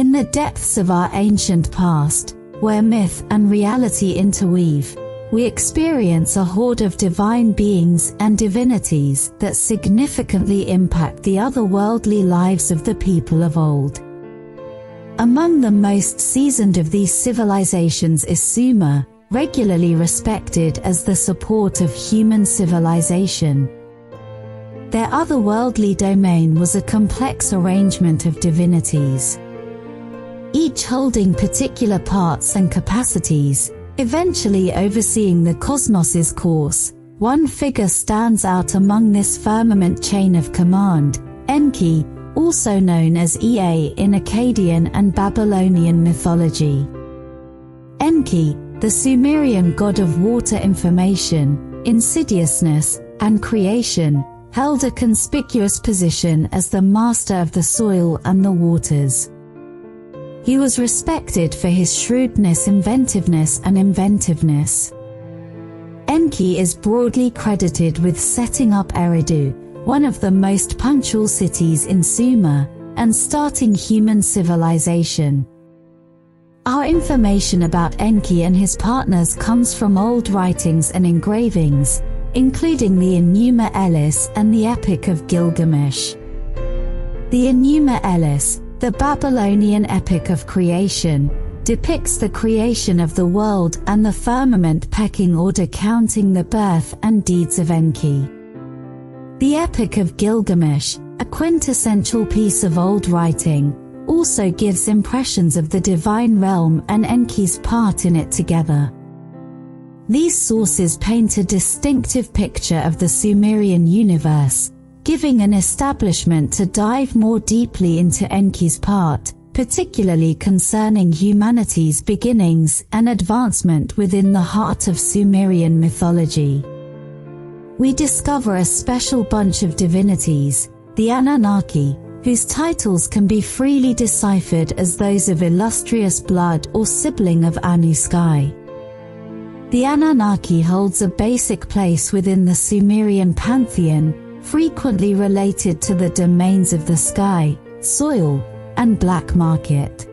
In the depths of our ancient past, where myth and reality interweave, we experience a horde of divine beings and divinities that significantly impact the otherworldly lives of the people of old. Among the most seasoned of these civilizations is Sumer, regularly respected as the support of human civilization. Their otherworldly domain was a complex arrangement of divinities, each holding particular parts and capacities, eventually overseeing the cosmos's course. One figure stands out among this firmament chain of command: Enki, also known as Ea in Akkadian and Babylonian mythology. Enki, the Sumerian god of water, information, insidiousness, and creation, held a conspicuous position as the master of the soil and the waters. He was respected for his shrewdness, inventiveness, and inventiveness. Enki is broadly credited with setting up Eridu, one of the most punctual cities in Sumer, and starting human civilization. Our information about Enki and his partners comes from old writings and engravings, including the Enuma Elish and the Epic of Gilgamesh. The Enuma Elish, the Babylonian epic of creation, depicts the creation of the world and the firmament pecking order, counting the birth and deeds of Enki. The Epic of Gilgamesh, a quintessential piece of old writing, also gives impressions of the divine realm and Enki's part in it together. These sources paint a distinctive picture of the Sumerian universe, giving an establishment to dive more deeply into Enki's part, particularly concerning humanity's beginnings and advancement within the heart of Sumerian mythology. We discover a special bunch of divinities, the Anunnaki, whose titles can be freely deciphered as those of illustrious blood or sibling of Anu sky. The Anunnaki holds a basic place within the Sumerian pantheon, frequently related to the domains of the sky, soil, and black market.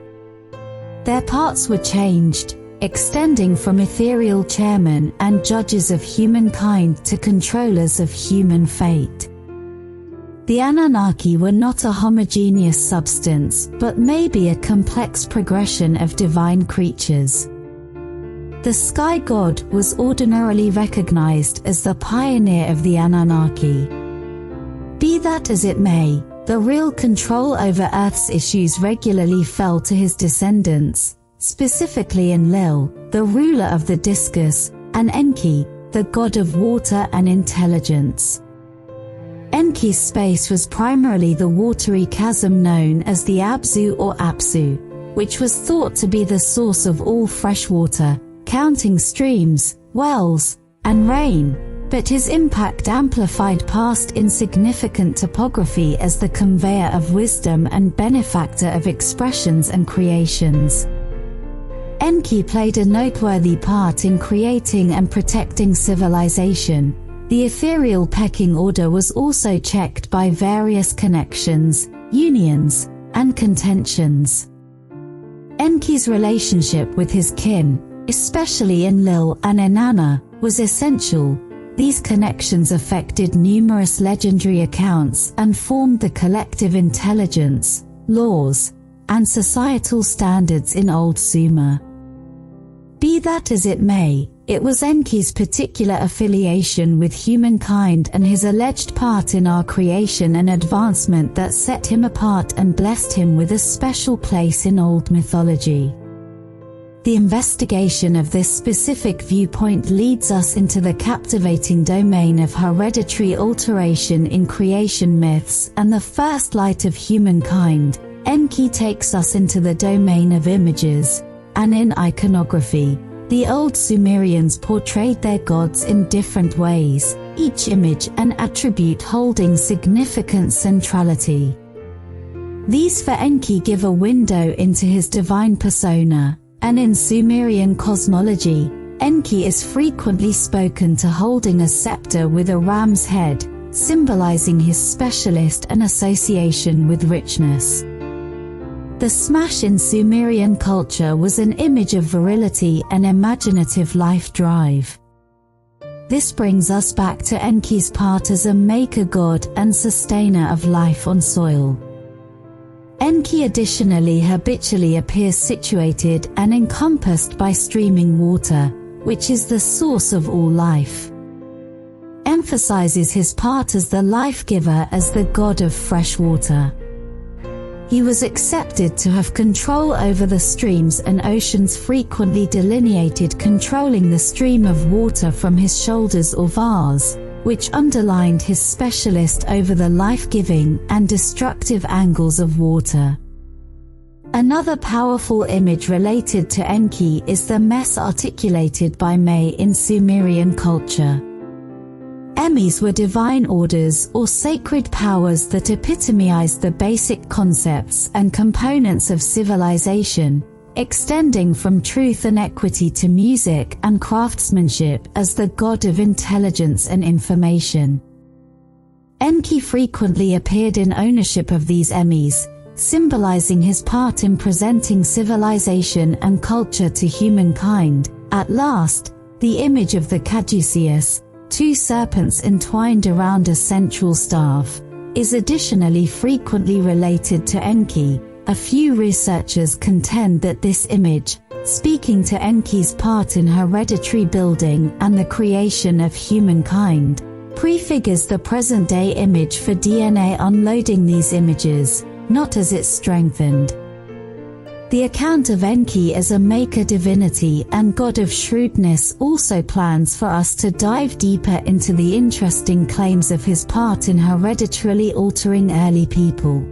Their parts were changed, extending from ethereal chairmen and judges of humankind to controllers of human fate. The Anunnaki were not a homogeneous substance, but maybe a complex progression of divine creatures. The sky god was ordinarily recognized as the pioneer of the Anunnaki. Be that as it may, the real control over Earth's issues regularly fell to his descendants, specifically Enlil, the ruler of the discus, and Enki, the god of water and intelligence. Enki's space was primarily the watery chasm known as the Abzu or Apsu, which was thought to be the source of all fresh water, counting streams, wells, and rain. But his impact amplified past insignificant topography as the conveyor of wisdom and benefactor of expressions and creations. Enki played a noteworthy part in creating and protecting civilization. The ethereal pecking order was also checked by various connections, unions, and contentions. Enki's relationship with his kin, especially Enlil and Inanna, was essential. These connections affected numerous legendary accounts and formed the collective intelligence, laws, and societal standards in Old Sumer. Be that as it may, it was Enki's particular affiliation with humankind and his alleged part in our creation and advancement that set him apart and blessed him with a special place in old mythology. The investigation of this specific viewpoint leads us into the captivating domain of hereditary alteration in creation myths and the first light of humankind. Enki takes us into the domain of images, and in iconography, the old Sumerians portrayed their gods in different ways, each image and attribute holding significant centrality. These for Enki give a window into his divine persona. And in Sumerian cosmology, Enki is frequently spoken to holding a scepter with a ram's head, symbolizing his specialist and association with richness. The smash in Sumerian culture was an image of virility and imaginative life drive. This brings us back to Enki's part as a maker god and sustainer of life on soil. Enki additionally habitually appears situated and encompassed by streaming water, which is the source of all life. Emphasizes his part as the life-giver as the god of fresh water. He was accepted to have control over the streams and oceans, frequently delineated controlling the stream of water from his shoulders or vase, which underlined his specialist over the life-giving and destructive angles of water. Another powerful image related to Enki is the mess articulated by May in Sumerian culture. Emis were divine orders or sacred powers that epitomized the basic concepts and components of civilization, extending from truth and equity to music and craftsmanship as the god of intelligence and information. Enki frequently appeared in ownership of these Emis, symbolizing his part in presenting civilization and culture to humankind. At last, the image of the caduceus, two serpents entwined around a central staff, is additionally frequently related to Enki. A few researchers contend that this image, speaking to Enki's part in hereditary building and the creation of humankind, prefigures the present-day image for DNA unloading these images, not as it strengthened. The account of Enki as a maker divinity and god of shrewdness also plans for us to dive deeper into the interesting claims of his part in hereditarily altering early people.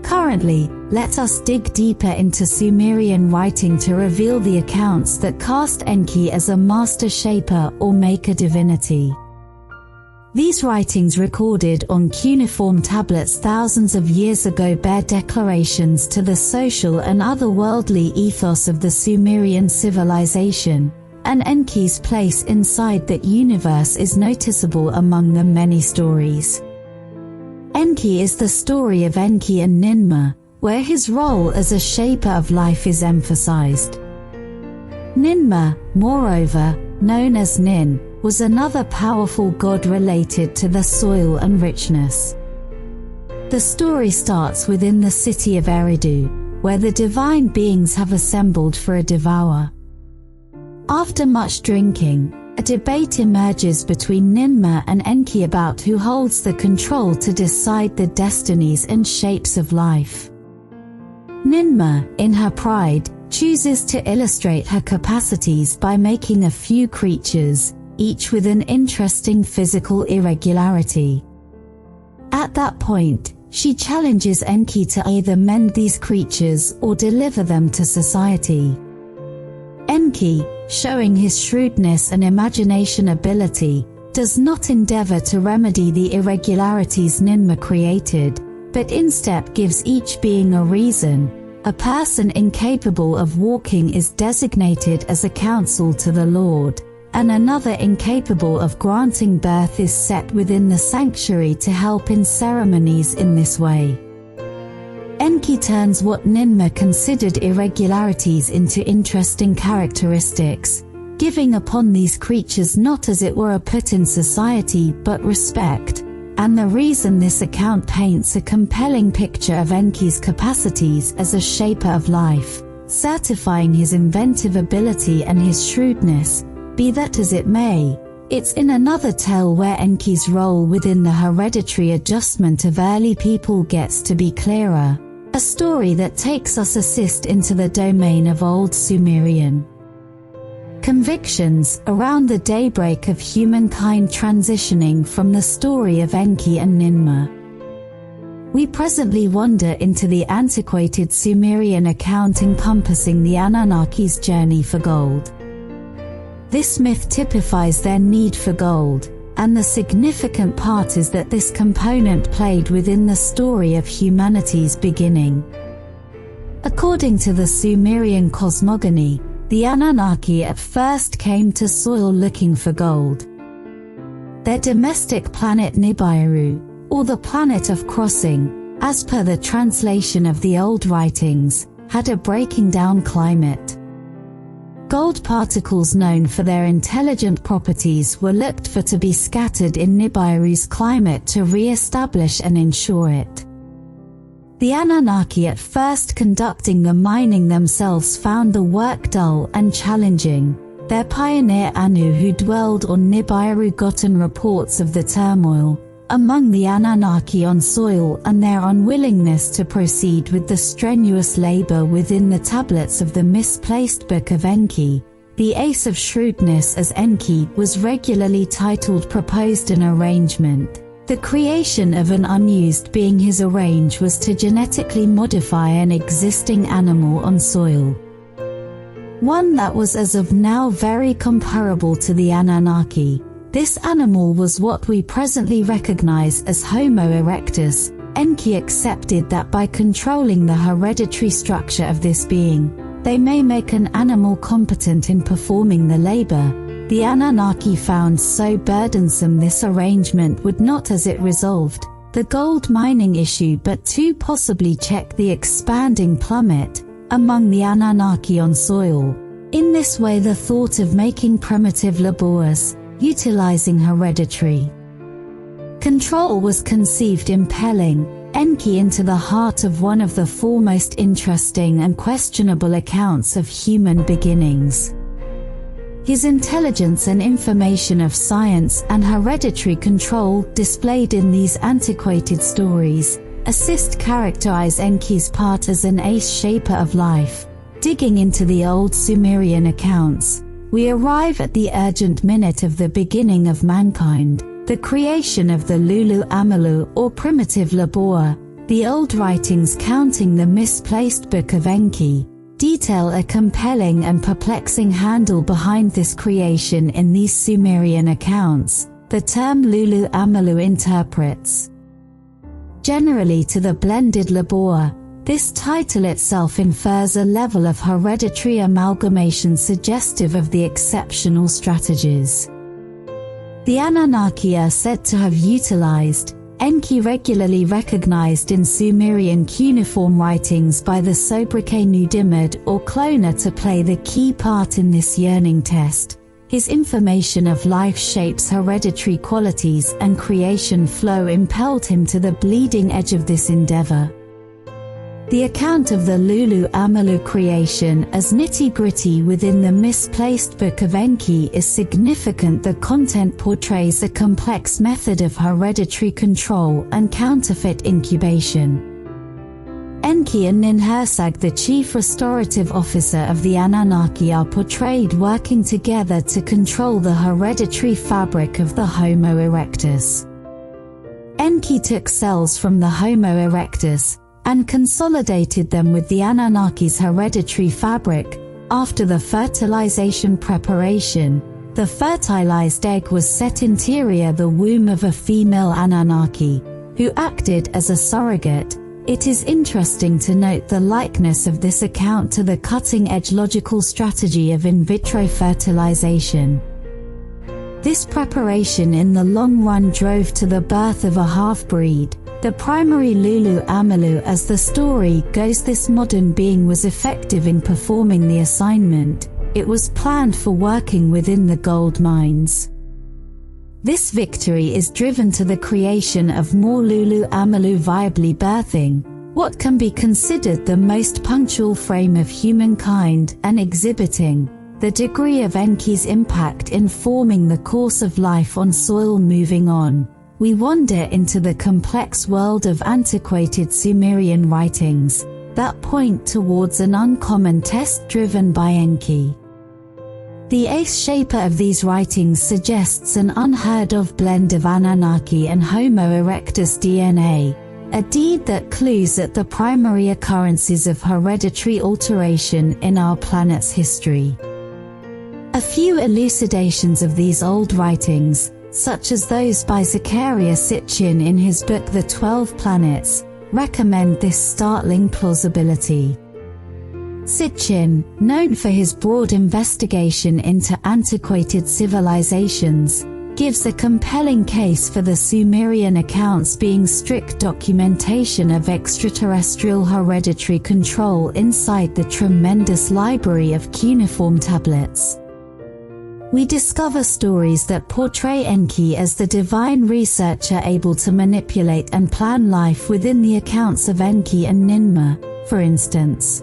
Currently, let us dig deeper into Sumerian writing to reveal the accounts that cast Enki as a master shaper or maker divinity. These writings, recorded on cuneiform tablets thousands of years ago, bear declarations to the social and otherworldly ethos of the Sumerian civilization, and Enki's place inside that universe is noticeable among the many stories. Enki is the story of Enki and Ninmah, where his role as a shaper of life is emphasized. Ninmah, moreover, known as Nin, was another powerful god related to the soil and richness. The story starts within the city of Eridu, where the divine beings have assembled for a devour. After much drinking, a debate emerges between Ninmah and Enki about who holds the control to decide the destinies and shapes of life. Ninmah, in her pride, chooses to illustrate her capacities by making a few creatures, each with an interesting physical irregularity. At that point, she challenges Enki to either mend these creatures or deliver them to society. Enki, showing his shrewdness and imagination ability, does not endeavor to remedy the irregularities Ninmah created, but instead gives each being a reason. A person incapable of walking is designated as a counsel to the Lord, and another incapable of granting birth is set within the sanctuary to help in ceremonies in this way. Enki turns what Ninmah considered irregularities into interesting characteristics, giving upon these creatures not as it were a put in society but respect, and the reason this account paints a compelling picture of Enki's capacities as a shaper of life, certifying his inventive ability and his shrewdness. Be that as it may, it's in another tale where Enki's role within the hereditary adjustment of early people gets to be clearer, a story that takes us into the domain of Old Sumerian convictions around the daybreak of humankind transitioning from the story of Enki and Ninmah. We presently wander into the antiquated Sumerian account encompassing the Anunnaki's journey for gold. This myth typifies their need for gold, and the significant part is that this component played within the story of humanity's beginning. According to the Sumerian cosmogony, the Anunnaki at first came to soil looking for gold. Their domestic planet Nibiru, or the planet of crossing, as per the translation of the old writings, had a breaking down climate. Gold particles known for their intelligent properties were looked for to be scattered in Nibiru's climate to re-establish and ensure it. The Anunnaki, at first conducting the mining themselves, found the work dull and challenging. Their pioneer Anu, who dwelled on Nibiru, gotten reports of the turmoil among the Anunnaki on soil and their unwillingness to proceed with the strenuous labor within the tablets of the misplaced Book of Enki. The Ace of Shrewdness, as Enki was regularly titled, proposed an arrangement. The creation of an unused being. His arrange was to genetically modify an existing animal on soil. One that was as of now very comparable to the Anunnaki. This animal was what we presently recognize as Homo erectus. Enki accepted that by controlling the hereditary structure of this being, they may make an animal competent in performing the labor. The Anunnaki found so burdensome this arrangement would not as it resolved the gold mining issue, but to possibly check the expanding plummet among the Anunnaki on soil. In this way, the thought of making primitive laborers, utilizing hereditary control, was conceived, impelling Enki into the heart of one of the foremost interesting and questionable accounts of human beginnings. His intelligence and information of science and hereditary control, displayed in these antiquated stories, assist characterize Enki's part as an ace shaper of life. Digging into the old Sumerian accounts, we arrive at the urgent minute of the beginning of mankind, the creation of the Lulu Amalu, or primitive laborer. The old writings counting the misplaced Book of Enki detail a compelling and perplexing handle behind this creation. In these Sumerian accounts, the term Lulu Amalu interprets generally to the blended laborer. This title itself infers a level of hereditary amalgamation suggestive of the exceptional strategies the Anunnaki are said to have utilized. Enki, regularly recognized in Sumerian cuneiform writings by the sobriquet Nudimad or cloner, to play the key part in this yearning test. His information of life shapes hereditary qualities and creation flow impelled him to the bleeding edge of this endeavor. The account of the Lulu Amalu creation as nitty-gritty within the misplaced Book of Enki is significant. The content portrays a complex method of hereditary control and counterfeit incubation. Enki and Ninhursag, the chief restorative officer of the Anunnaki, are portrayed working together to control the hereditary fabric of the Homo erectus. Enki took cells from the Homo erectus and consolidated them with the Anunnaki's hereditary fabric. After the fertilization preparation, the fertilized egg was set interior the womb of a female Anunnaki, who acted as a surrogate. It is interesting to note the likeness of this account to the cutting-edge logical strategy of in vitro fertilization. This preparation in the long run drove to the birth of a half-breed, the primary Lulu Amalu. As the story goes, this modern being was effective in performing the assignment. It was planned for working within the gold mines. This victory is driven to the creation of more Lulu Amalu, viably birthing what can be considered the most punctual frame of humankind and exhibiting the degree of Enki's impact in forming the course of life on soil. Moving on, we wander into the complex world of antiquated Sumerian writings that point towards an uncommon test driven by Enki. The ace shaper of these writings suggests an unheard-of blend of Anunnaki and Homo erectus DNA, a deed that clues at the primary occurrences of hereditary alteration in our planet's history. A few elucidations of these old writings, such as those by Zecharia Sitchin in his book The 12 Planets, recommend this startling plausibility. Sitchin, known for his broad investigation into antiquated civilizations, gives a compelling case for the Sumerian accounts being strict documentation of extraterrestrial hereditary control inside the tremendous library of cuneiform tablets. We discover stories that portray Enki as the divine researcher able to manipulate and plan life within the accounts of Enki and Ninmah, for instance.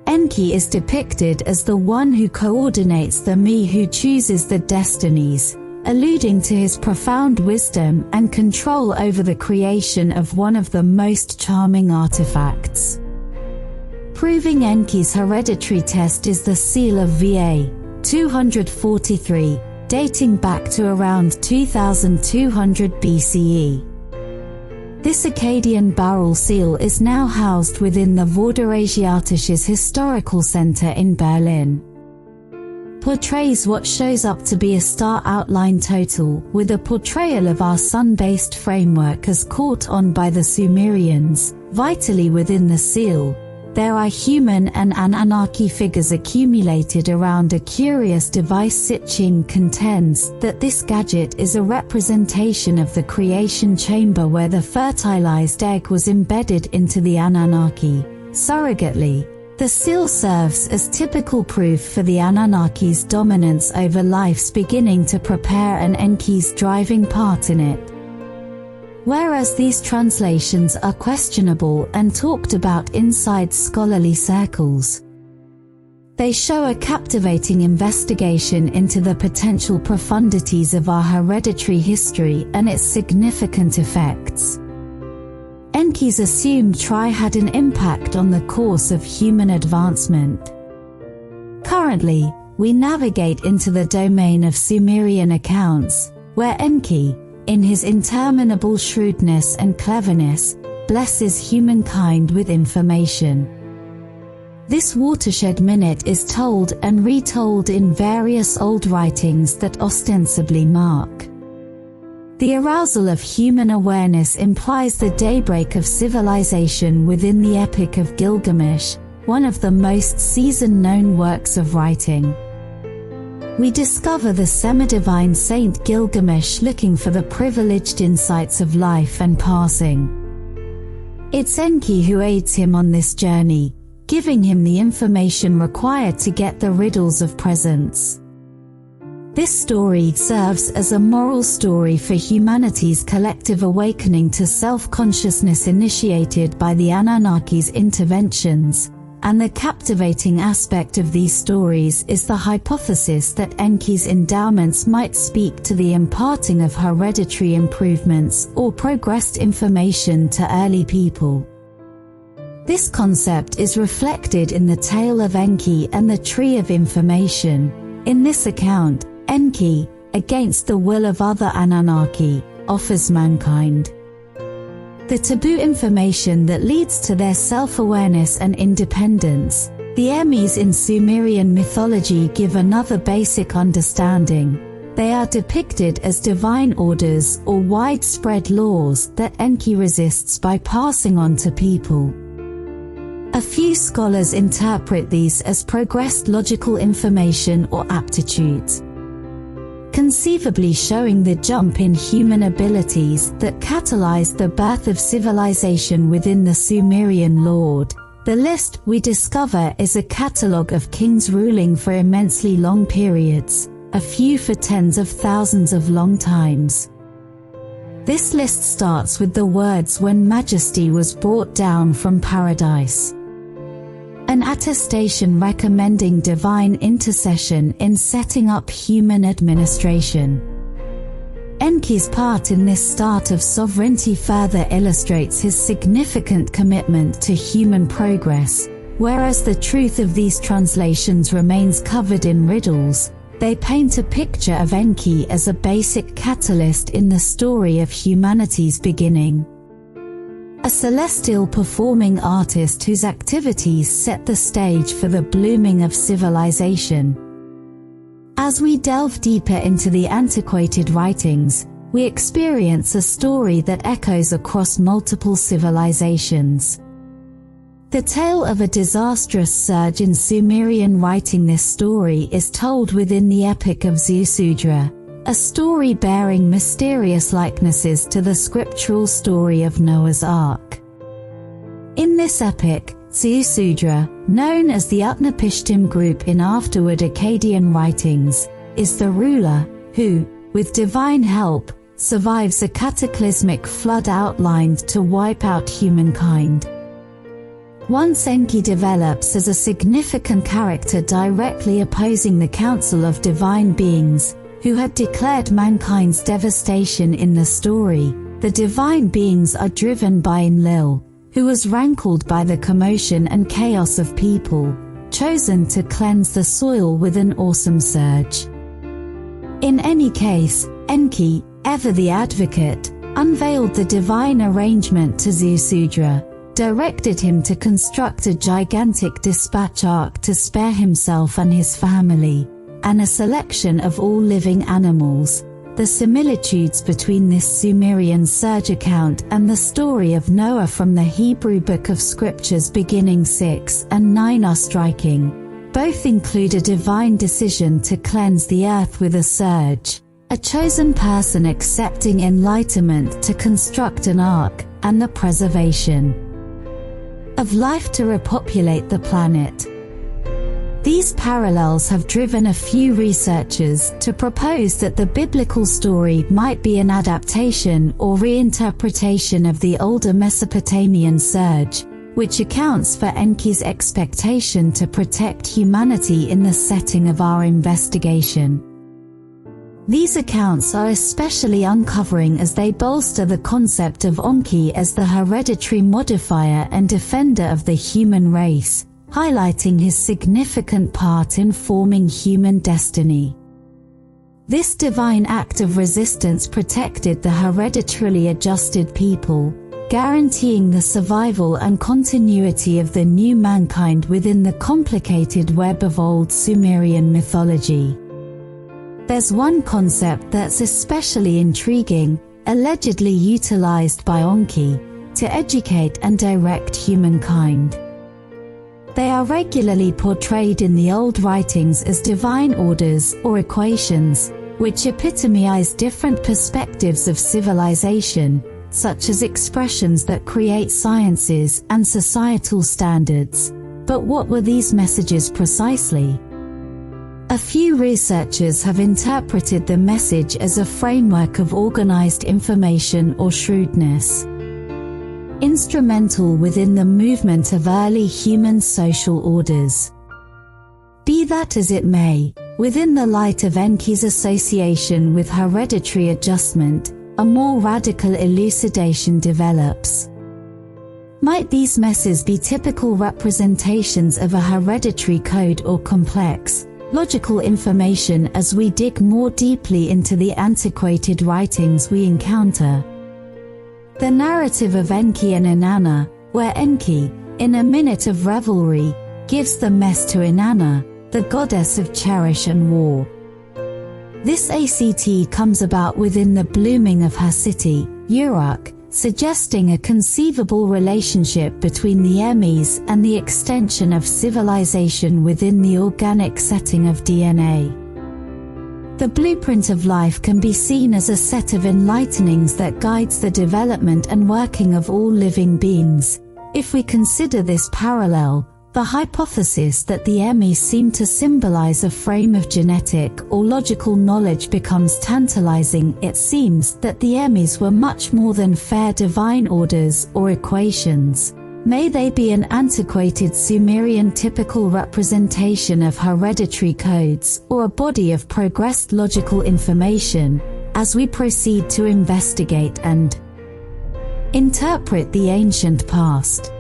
Enki is depicted as the one who coordinates the me who chooses the destinies, alluding to his profound wisdom and control over the creation of one of the most charming artifacts. Proving Enki's hereditary test is the Seal of Va. 243, dating back to around 2200 BCE. This Akkadian barrel seal is now housed within the Vorderasiatisches Historical Center in Berlin. Portrays what shows up to be a star outline total, with a portrayal of our sun-based framework as caught on by the Sumerians. Vitally within the seal, there are human and Anunnaki figures accumulated around a curious device. Sitchin contends that this gadget is a representation of the creation chamber where the fertilized egg was embedded into the Anunnaki. Surrogately, the seal serves as typical proof for the Anunnaki's dominance over life's beginning to prepare and Enki's driving part in it. Whereas these translations are questionable and talked about inside scholarly circles, they show a captivating investigation into the potential profundities of our hereditary history and its significant effects. Enki's assumed had an impact on the course of human advancement. Currently, we navigate into the domain of Sumerian accounts, where Enki, in his interminable shrewdness and cleverness, blesses humankind with information. This watershed minute is told and retold in various old writings that ostensibly mark the arousal of human awareness. Implies the daybreak of civilization within the Epic of Gilgamesh, one of the most season-known works of writing. We discover the semi-divine saint Gilgamesh looking for the privileged insights of life and passing. It's Enki who aids him on this journey, giving him the information required to get the riddles of presence. This story serves as a moral story for humanity's collective awakening to self-consciousness initiated by the Anunnaki's interventions, and the captivating aspect of these stories is the hypothesis that Enki's endowments might speak to the imparting of hereditary improvements or progressed information to early people. This concept is reflected in the tale of Enki and the Tree of Information. In this account, Enki, against the will of other Anunnaki, offers mankind the taboo information that leads to their self-awareness and independence. The Emis in Sumerian mythology give another basic understanding. They are depicted as divine orders or widespread laws that Enki resists by passing on to people. A few scholars interpret these as progressed logical information or aptitudes, conceivably showing the jump in human abilities that catalyzed the birth of civilization within the Sumerian lord. The list we discover is a catalogue of kings ruling for immensely long periods, a few for tens of thousands of long times. This list starts with the words "when majesty was brought down from paradise," an attestation recommending divine intercession in setting up human administration. Enki's part in this start of sovereignty further illustrates his significant commitment to human progress. Whereas the truth of these translations remains covered in riddles, they paint a picture of Enki as a basic catalyst in the story of humanity's beginning. A celestial performing artist whose activities set the stage for the blooming of civilization. As we delve deeper into the antiquated writings, we experience a story that echoes across multiple civilizations. The tale of a disastrous surge in Sumerian writing. This story is told within the Epic of Ziusudra, a story bearing mysterious likenesses to the scriptural story of Noah's Ark. In this epic, Ziusudra, known as the Utnapishtim group in afterward Akkadian writings, is the ruler who, with divine help, survives a cataclysmic flood outlined to wipe out humankind. Once Enki develops as a significant character directly opposing the council of divine beings, who had declared mankind's devastation in the story, the divine beings are driven by Enlil, who was rankled by the commotion and chaos of people, chosen to cleanse the soil with an awesome surge. In any case, Enki, ever the advocate, unveiled the divine arrangement to Ziusudra, directed him to construct a gigantic dispatch ark to spare himself and his family, and a selection of all living animals. The similitudes between this Sumerian surge account and the story of Noah from the Hebrew Book of Scriptures beginning 6 and 9 are striking. Both include a divine decision to cleanse the earth with a surge, a chosen person accepting enlightenment to construct an ark, and the preservation of life to repopulate the planet. These parallels have driven a few researchers to propose that the biblical story might be an adaptation or reinterpretation of the older Mesopotamian surge, which accounts for Enki's expectation to protect humanity in the setting of our investigation. These accounts are especially uncovering as they bolster the concept of Enki as the hereditary modifier and defender of the human race, highlighting his significant part in forming human destiny. This divine act of resistance protected the hereditarily adjusted people, guaranteeing the survival and continuity of the new mankind within the complicated web of old Sumerian mythology. There's one concept that's especially intriguing, allegedly utilized by Enki, to educate and direct humankind. They are regularly portrayed in the old writings as divine orders or equations, which epitomize different perspectives of civilization, such as expressions that create sciences and societal standards. But what were these messages precisely? A few researchers have interpreted the message as a framework of organized information or shrewdness, instrumental within the movement of early human social orders. Be that as it may, within the light of Enki's association with hereditary adjustment, a more radical elucidation develops. Might these messes be typical representations of a hereditary code or complex, logical information as we dig more deeply into the antiquated writings we encounter? The narrative of Enki and Inanna, where Enki, in a minute of revelry, gives the mess to Inanna, the goddess of cherish and war. This ACT comes about within the blooming of her city, Uruk, suggesting a conceivable relationship between the Emis and the extension of civilization within the organic setting of DNA. The blueprint of life can be seen as a set of enlightenings that guides the development and working of all living beings. If we consider this parallel, the hypothesis that the Emis seem to symbolize a frame of genetic or logical knowledge becomes tantalizing. It seems that the Emis were much more than fair divine orders or equations. May they be an antiquated Sumerian typical representation of hereditary codes, or a body of progressed logical information, as we proceed to investigate and interpret the ancient past.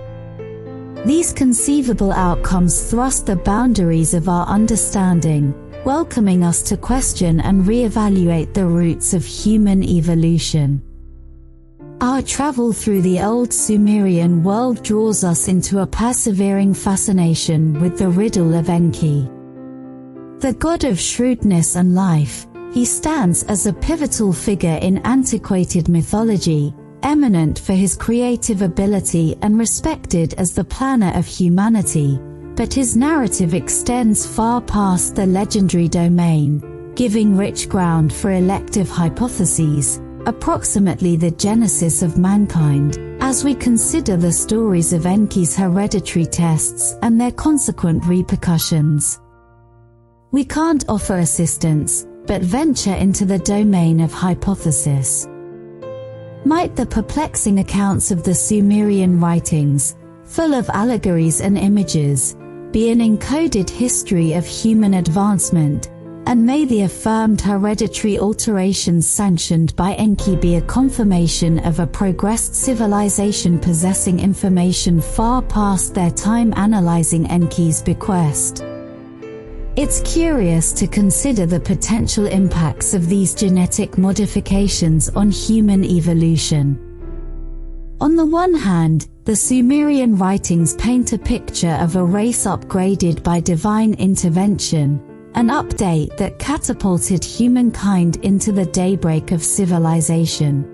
These conceivable outcomes thrust the boundaries of our understanding, welcoming us to question and reevaluate the roots of human evolution. Our travel through the old Sumerian world draws us into a persevering fascination with the riddle of Enki. The god of shrewdness and life, he stands as a pivotal figure in antiquated mythology, eminent for his creative ability and respected as the planner of humanity, but his narrative extends far past the legendary domain, giving rich ground for elective hypotheses, approximately the genesis of mankind, as we consider the stories of Enki's hereditary tests and their consequent repercussions. We can't offer assistance, but venture into the domain of hypothesis. Might the perplexing accounts of the Sumerian writings, full of allegories and images, be an encoded history of human advancement, and may the affirmed hereditary alterations sanctioned by Enki be a confirmation of a progressed civilization possessing information far past their time analyzing Enki's bequest? It's curious to consider the potential impacts of these genetic modifications on human evolution. On the one hand, the Sumerian writings paint a picture of a race upgraded by divine intervention, an update that catapulted humankind into the daybreak of civilization.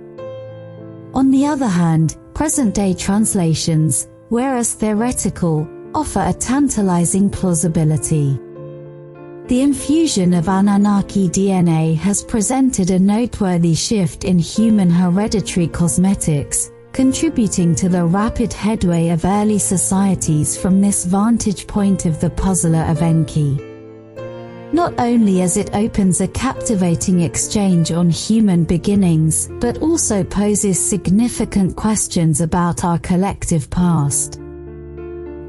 On the other hand, present-day translations, whereas theoretical, offer a tantalizing plausibility. The infusion of Anunnaki DNA has presented a noteworthy shift in human hereditary cosmetics, contributing to the rapid headway of early societies from this vantage point of the puzzler of Enki. Not only as it opens a captivating exchange on human beginnings, but also poses significant questions about our collective past.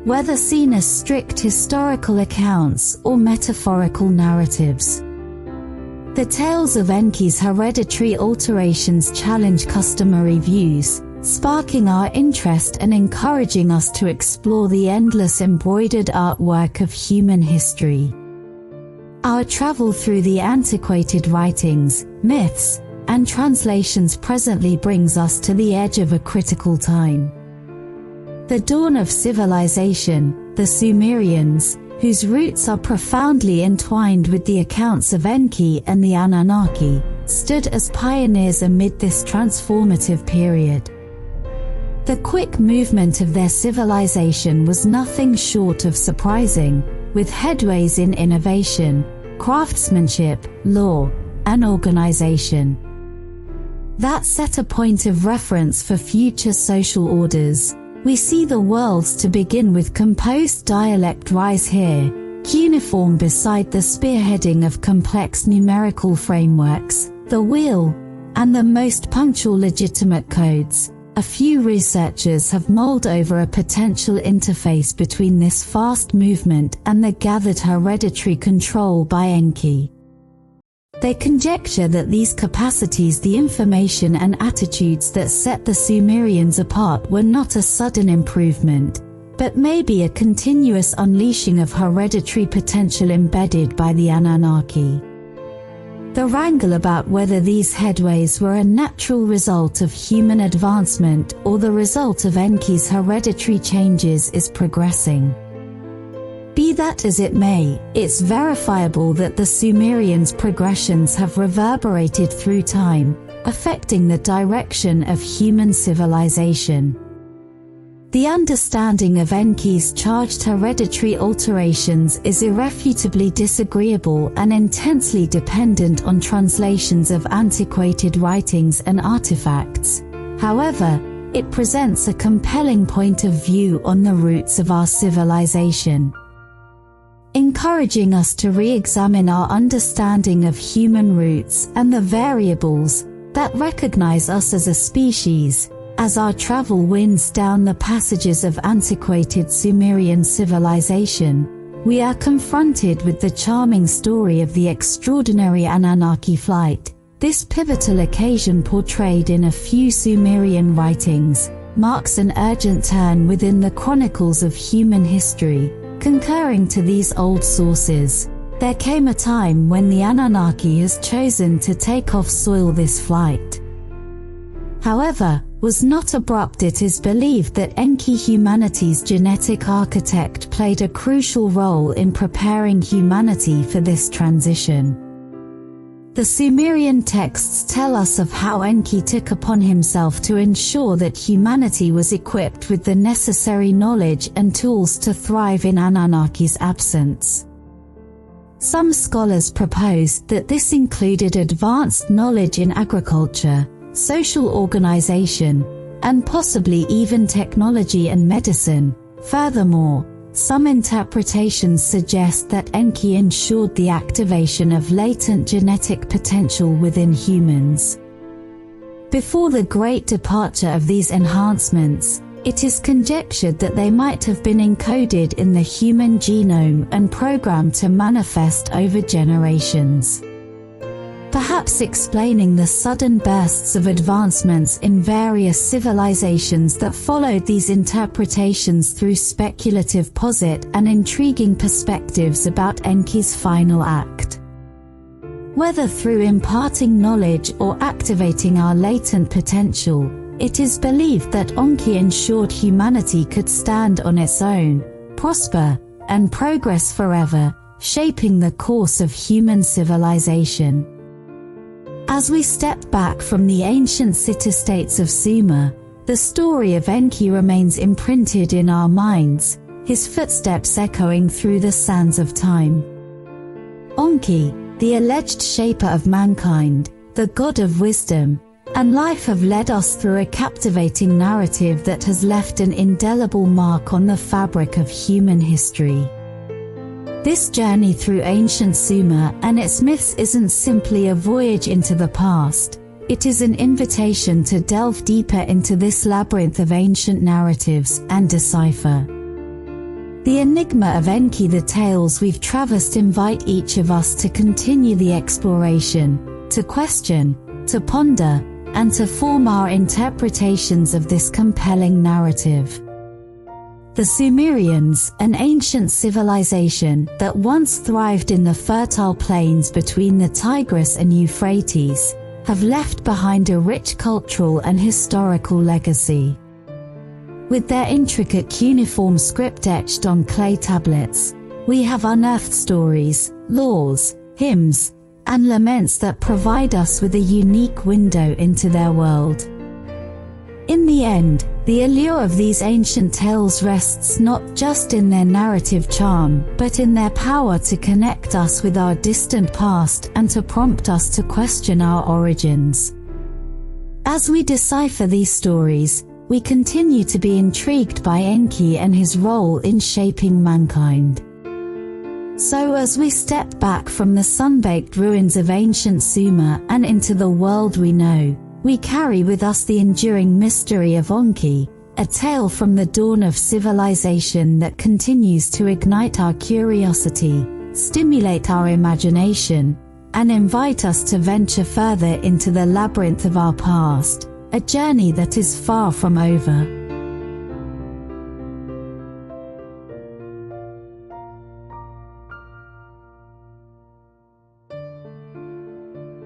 Whether seen as strict historical accounts or metaphorical narratives. The tales of Enki's hereditary alterations challenge customary views, sparking our interest and encouraging us to explore the endless embroidered artwork of human history. Our travel through the antiquated writings, myths, and translations presently brings us to the edge of a critical time. The dawn of civilization, the Sumerians, whose roots are profoundly entwined with the accounts of Enki and the Anunnaki, stood as pioneers amid this transformative period. The quick movement of their civilization was nothing short of surprising, with headways in innovation, craftsmanship, law, and organization. That set a point of reference for future social orders. We see the worlds to begin with composed dialect rise here, cuneiform beside the spearheading of complex numerical frameworks, the wheel, and the most punctual legitimate codes. A few researchers have mulled over a potential interface between this fast movement and the gathered hereditary control by Enki. They conjecture that these capacities, the information and attitudes that set the Sumerians apart, were not a sudden improvement, but maybe a continuous unleashing of hereditary potential embedded by the Anunnaki. The wrangle about whether these headways were a natural result of human advancement or the result of Enki's hereditary changes is progressing. Be that as it may, it's verifiable that the Sumerians' progressions have reverberated through time, affecting the direction of human civilization. The understanding of Enki's charged hereditary alterations is irrefutably disagreeable and intensely dependent on translations of antiquated writings and artifacts. However, it presents a compelling point of view on the roots of our civilization, encouraging us to re-examine our understanding of human roots and the variables that recognize us as a species. As our travel winds down the passages of antiquated Sumerian civilization, we are confronted with the charming story of the extraordinary Anunnaki flight. This pivotal occasion, portrayed in a few Sumerian writings, marks an urgent turn within the chronicles of human history. Concurring to these old sources, there came a time when the Anunnaki has chosen to take off soil this flight. However, was not abrupt. It is believed that Enki, humanity's genetic architect, played a crucial role in preparing humanity for this transition. The Sumerian texts tell us of how Enki took upon himself to ensure that humanity was equipped with the necessary knowledge and tools to thrive in Anunnaki's absence. Some scholars propose that this included advanced knowledge in agriculture, social organization, and possibly even technology and medicine. Furthermore, some interpretations suggest that Enki ensured the activation of latent genetic potential within humans. Before the great departure of these enhancements, it is conjectured that they might have been encoded in the human genome and programmed to manifest over generations, perhaps explaining the sudden bursts of advancements in various civilizations that followed these interpretations through speculative posit and intriguing perspectives about Enki's final act. Whether through imparting knowledge or activating our latent potential, it is believed that Enki ensured humanity could stand on its own, prosper, and progress forever, shaping the course of human civilization. As we step back from the ancient city-states of Sumer, the story of Enki remains imprinted in our minds, his footsteps echoing through the sands of time. Enki, the alleged shaper of mankind, the god of wisdom and life, have led us through a captivating narrative that has left an indelible mark on the fabric of human history. This journey through ancient Sumer and its myths isn't simply a voyage into the past, it is an invitation to delve deeper into this labyrinth of ancient narratives and decipher the enigma of Enki. The tales we've traversed invite each of us to continue the exploration, to question, to ponder, and to form our interpretations of this compelling narrative. The Sumerians, an ancient civilization that once thrived in the fertile plains between the Tigris and Euphrates, have left behind a rich cultural and historical legacy. With their intricate cuneiform script etched on clay tablets, we have unearthed stories, laws, hymns, and laments that provide us with a unique window into their world. In the end, the allure of these ancient tales rests not just in their narrative charm, but in their power to connect us with our distant past and to prompt us to question our origins. As we decipher these stories, we continue to be intrigued by Enki and his role in shaping mankind. So as we step back from the sun-baked ruins of ancient Sumer and into the world we know, we carry with us the enduring mystery of Enki, a tale from the dawn of civilization that continues to ignite our curiosity, stimulate our imagination, and invite us to venture further into the labyrinth of our past, a journey that is far from over.